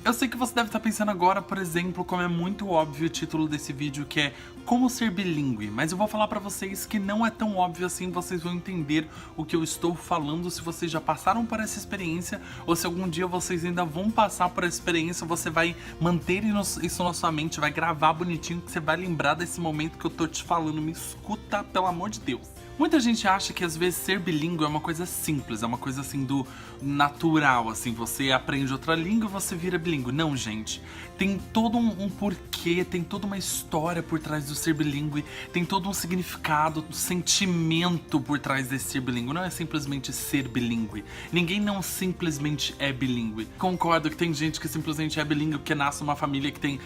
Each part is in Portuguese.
Eu sei que você deve estar pensando agora, por exemplo, como é muito óbvio o título desse vídeo, que é Como Ser Bilíngue, mas eu vou falar pra vocês que não é tão óbvio assim, vocês vão entender o que eu estou falando se vocês já passaram por essa experiência, ou se algum dia vocês ainda vão passar por essa experiência, você vai manter isso na sua mente, vai gravar bonitinho, que você vai lembrar desse momento que eu tô te falando. Me escuta, pelo amor de Deus. Muita gente acha que às vezes ser bilíngue é uma coisa simples, é uma coisa assim do natural, assim, você aprende outra língua e você vira bilíngue. Não, gente, tem todo um porquê, tem toda uma história por trás do ser bilíngue, tem todo um significado, um sentimento por trás desse ser bilíngue. Não é simplesmente ser bilíngue. Ninguém não simplesmente é bilíngue. Concordo que tem gente que simplesmente é bilíngue porque nasce numa família que tem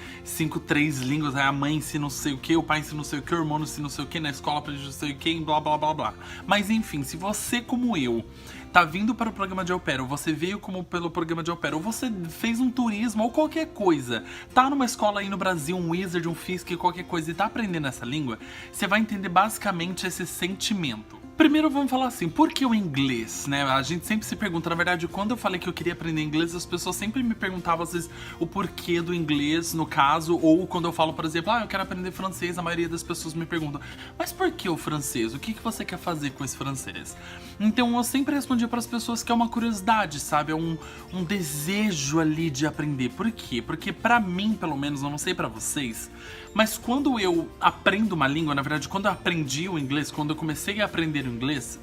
3 línguas, aí a mãe ensina não sei o que, o pai ensina não sei o que, o irmão ensina não sei o que, na escola aprende não sei o que, blá blá blá blá. Mas enfim, se você, como eu, tá vindo para o programa de au pair, ou você veio pelo programa de au pair, ou você fez um turismo, ou qualquer coisa, tá numa escola aí no Brasil, um Wizard, um Fisk, qualquer coisa, e tá aprendendo essa língua, você vai entender basicamente esse sentimento. Primeiro vamos falar assim, por que o inglês, né? A gente sempre se pergunta, na verdade, quando eu falei que eu queria aprender inglês, as pessoas sempre me perguntavam, às vezes, o porquê do inglês, no caso, ou quando eu falo, por exemplo, eu quero aprender francês, a maioria das pessoas me perguntam, mas por que o francês? O que você quer fazer com esse francês? Então eu sempre respondia para as pessoas que é uma curiosidade, sabe? É um desejo ali de aprender. Por quê? Porque pra mim, pelo menos, eu não sei pra vocês, mas quando eu aprendo uma língua, na verdade, quando eu aprendi o inglês, quando eu comecei a aprender o inglês,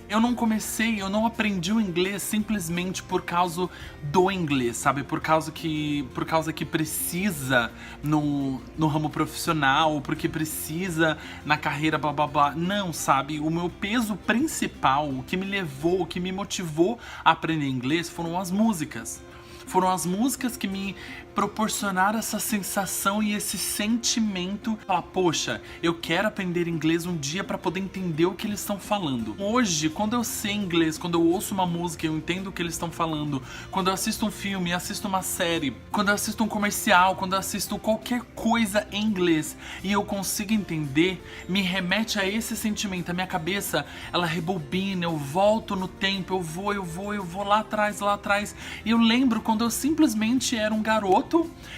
eu não aprendi o inglês simplesmente por causa do inglês, sabe? Por causa que precisa no ramo profissional, porque precisa na carreira, blá blá blá. Não, sabe? O meu peso principal, o que me levou, o que me motivou a aprender inglês foram as músicas. Foram as músicas que me proporcionaram essa sensação e esse sentimento. Falar, poxa, eu quero aprender inglês um dia pra poder entender o que eles estão falando. Hoje, quando eu sei inglês, quando eu ouço uma música, eu entendo o que eles estão falando. Quando eu assisto um filme, assisto uma série, quando eu assisto um comercial, quando eu assisto qualquer coisa em inglês e eu consigo entender, me remete a esse sentimento. A minha cabeça, ela rebobina, eu volto no tempo, eu vou lá atrás. E eu lembro quando eu simplesmente era um garoto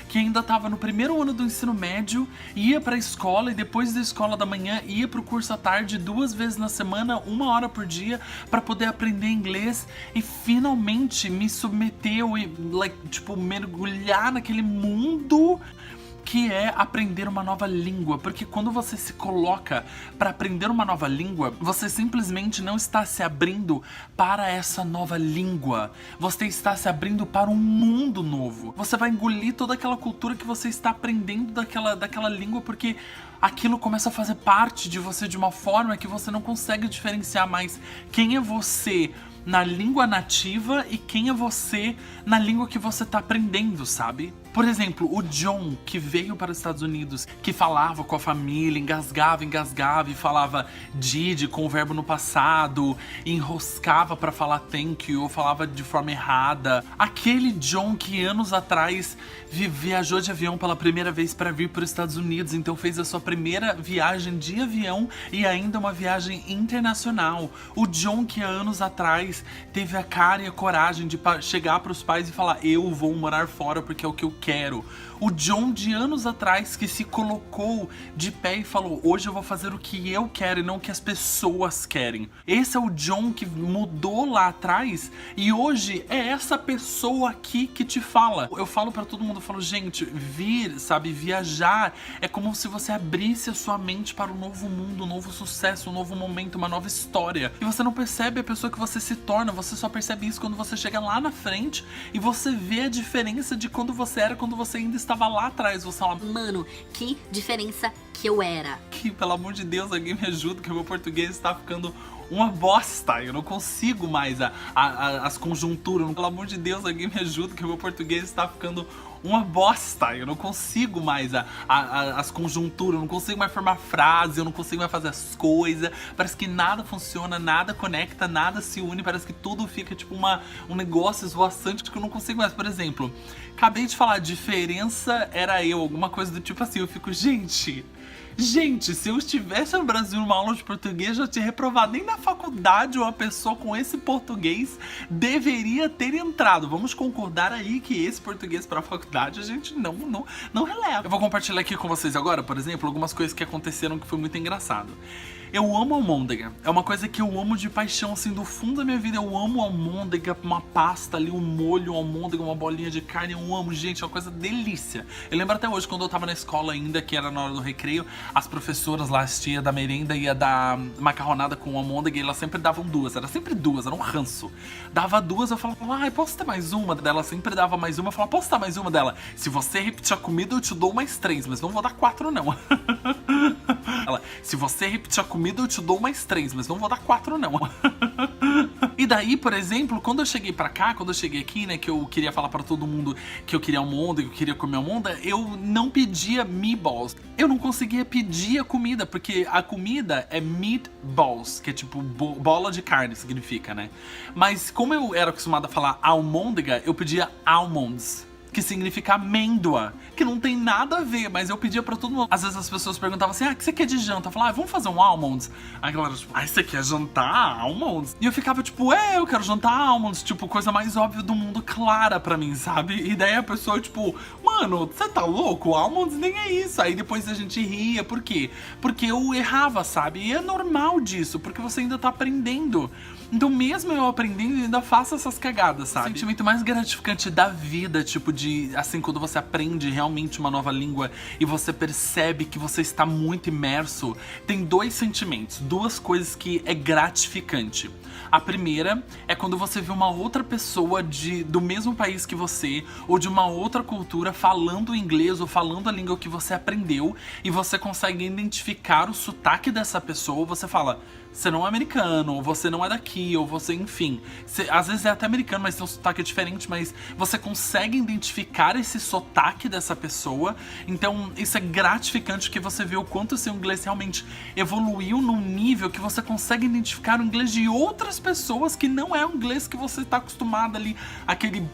que ainda estava no primeiro ano do ensino médio, ia pra escola e depois da escola da manhã ia pro curso à tarde 2 vezes na semana, 1 hora por dia, pra poder aprender inglês e finalmente me submeteu e, mergulhar naquele mundo que é aprender uma nova língua, porque quando você se coloca para aprender uma nova língua, você simplesmente não está se abrindo para essa nova língua, você está se abrindo para um mundo novo. Você vai engolir toda aquela cultura que você está aprendendo daquela língua, porque aquilo começa a fazer parte de você de uma forma que você não consegue diferenciar mais quem é você na língua nativa e quem é você na língua que você tá aprendendo, sabe? Por exemplo, o John, que veio para os Estados Unidos, que falava com a família, engasgava e falava did com o verbo no passado, enroscava para falar thank you ou falava de forma errada. Aquele John que anos atrás viajou de avião pela primeira vez para vir para os Estados Unidos, então fez a sua primeira viagem de avião e ainda uma viagem internacional. O John que há anos atrás teve a cara e a coragem de chegar para os pais e falar, eu vou morar fora porque é o que eu quero. O John de anos atrás que se colocou de pé e falou, hoje eu vou fazer o que eu quero e não o que as pessoas querem. Esse é o John que mudou lá atrás e hoje é essa pessoa aqui que te fala. Eu falo pra todo mundo, eu falo, gente, viajar é como se você abrisse a sua mente para um novo mundo, um novo sucesso, um novo momento, uma nova história. E você não percebe a pessoa que você se torna, você só percebe isso quando você chega lá na frente e você vê a diferença de quando você era, quando você ainda estava lá atrás. Você fala, mano, que diferença que eu era. Que, pelo amor de Deus, alguém me ajuda, que o meu português está ficando uma bosta. Eu não consigo mais as conjunturas. Pelo amor de Deus, alguém me ajuda, que o meu português está ficando uma bosta. Eu não consigo mais as conjunturas, eu não consigo mais formar frase, eu não consigo mais fazer as coisas. Parece que nada funciona, nada conecta, nada se une, parece que tudo fica tipo um negócio esvoaçante que eu não consigo mais. Por exemplo, acabei de falar, diferença era eu, alguma coisa do tipo assim, eu fico, gente, Gente, se eu estivesse no Brasil numa aula de português, eu já tinha reprovado. Nem na faculdade uma pessoa com esse português deveria ter entrado. Vamos concordar aí que esse português pra faculdade a gente não releva. Eu vou compartilhar aqui com vocês agora, por exemplo, algumas coisas que aconteceram que foi muito engraçado. Eu amo almôndega. É uma coisa que eu amo de paixão, assim, do fundo da minha vida. Eu amo almôndega, uma pasta ali, um molho, almôndega, uma bolinha de carne. Eu amo, gente, é uma coisa delícia. Eu lembro até hoje, quando eu tava na escola ainda, que era na hora do recreio, as professoras lá, as tia da merenda, ia dar macarronada com almôndega e elas sempre davam duas. Era sempre duas, era um ranço. Dava duas, eu falava, ai, posso ter mais uma? Dela sempre dava mais uma, eu falava, posso ter mais uma dela? Se você repetir a comida, eu te dou mais 3, mas não vou dar 4, não. Ela, se você repetir a comida, eu te dou mais 3, mas não vou dar 4, não. E daí, por exemplo, quando eu cheguei pra cá, quando eu cheguei aqui, né, que eu queria falar pra todo mundo que eu queria almôndega, que eu queria comer almôndega, eu não pedia meatballs. Eu não conseguia pedir a comida, porque a comida é meatballs, que é tipo bola de carne, significa, né? Mas como eu era acostumado a falar almôndega, eu pedia almonds, que significa amêndoa, que não tem nada a ver, mas eu pedia pra todo mundo. Às vezes as pessoas perguntavam assim, o que você quer de janta? Eu falava, vamos fazer um almonds? Aí a galera, tipo, você quer jantar almonds? E eu ficava tipo, eu quero jantar almonds, tipo, coisa mais óbvia do mundo, clara pra mim, sabe? E daí a pessoa, tipo, mano, você tá louco? Almonds nem é isso. Aí depois a gente ria, por quê? Porque eu errava, sabe? E é normal disso, porque você ainda tá aprendendo. Então mesmo eu aprendendo, eu ainda faço essas cagadas, sabe? O sentimento mais gratificante da vida, tipo de, assim, quando você aprende realmente uma nova língua e você percebe que você está muito imerso, tem dois sentimentos, duas coisas que é gratificante. A primeira é quando você vê uma outra pessoa do mesmo país que você, ou de uma outra cultura, falando inglês ou falando a língua que você aprendeu, e você consegue identificar o sotaque dessa pessoa, você fala, você não é americano, ou você não é daqui, ou você, enfim. Às vezes é até americano, mas tem um sotaque diferente, mas você consegue identificar esse sotaque dessa pessoa. Então isso é gratificante, porque você vê o quanto o seu inglês realmente evoluiu num nível que você consegue identificar o inglês de outras pessoas que não é o inglês que você está acostumado ali, aquele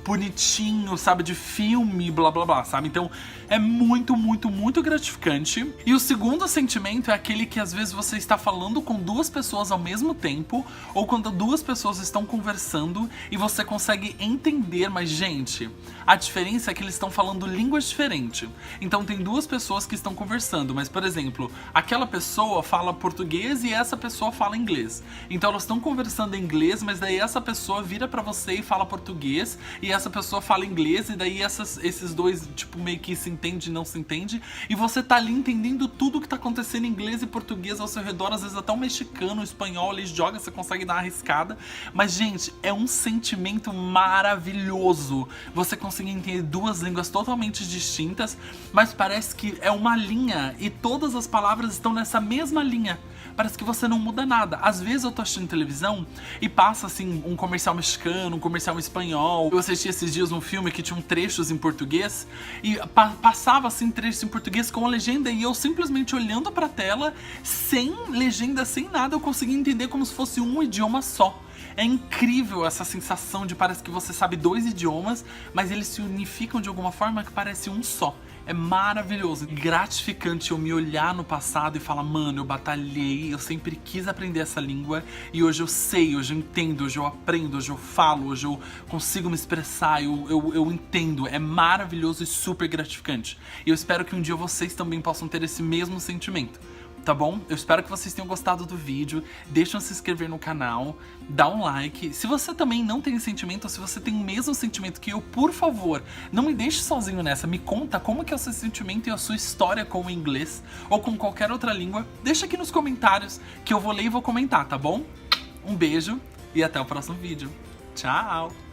bonitinho, sabe, de filme, blá blá blá, sabe? Então é muito, muito, muito gratificante. E o segundo sentimento é aquele que às vezes você está falando com duas pessoas ao mesmo tempo, ou quando duas pessoas estão conversando e você consegue entender, mas gente, a diferença é que eles estão falando línguas diferentes. Então tem duas pessoas que estão conversando, mas por exemplo, aquela pessoa fala português e essa pessoa fala inglês. Então elas estão conversando em inglês, mas daí essa pessoa vira pra você e fala português, e essa pessoa fala inglês, e daí esses dois, tipo, meio que se entende e não se entende, e você tá ali entendendo tudo que tá acontecendo em inglês e português ao seu redor, às vezes até um mexicano, um espanhol, ele joga, você consegue dar uma arriscada, mas gente, é um sentimento maravilhoso, você conseguir entender duas línguas totalmente distintas, mas parece que é uma linha, e todas as palavras estão nessa mesma linha. Parece que você não muda nada. Às vezes eu tô assistindo televisão e passa assim um comercial mexicano, um comercial espanhol. Eu assisti esses dias um filme que tinha trechos em português e passava assim trechos em português com a legenda, e eu simplesmente olhando pra tela, sem legenda, sem nada, eu conseguia entender como se fosse um idioma só. É incrível essa sensação de parece que você sabe dois idiomas, mas eles se unificam de alguma forma que parece um só. É maravilhoso, gratificante eu me olhar no passado e falar, mano, eu batalhei, eu sempre quis aprender essa língua e hoje eu sei, hoje eu entendo, hoje eu aprendo, hoje eu falo, hoje eu consigo me expressar, eu entendo. É maravilhoso e super gratificante. E eu espero que um dia vocês também possam ter esse mesmo sentimento. Tá bom? Eu espero que vocês tenham gostado do vídeo, deixem se inscrever no canal, dá um like. Se você também não tem sentimento, ou se você tem o mesmo sentimento que eu, por favor, não me deixe sozinho nessa, me conta como que é o seu sentimento e a sua história com o inglês, ou com qualquer outra língua, deixa aqui nos comentários que eu vou ler e vou comentar, tá bom? Um beijo e até o próximo vídeo. Tchau!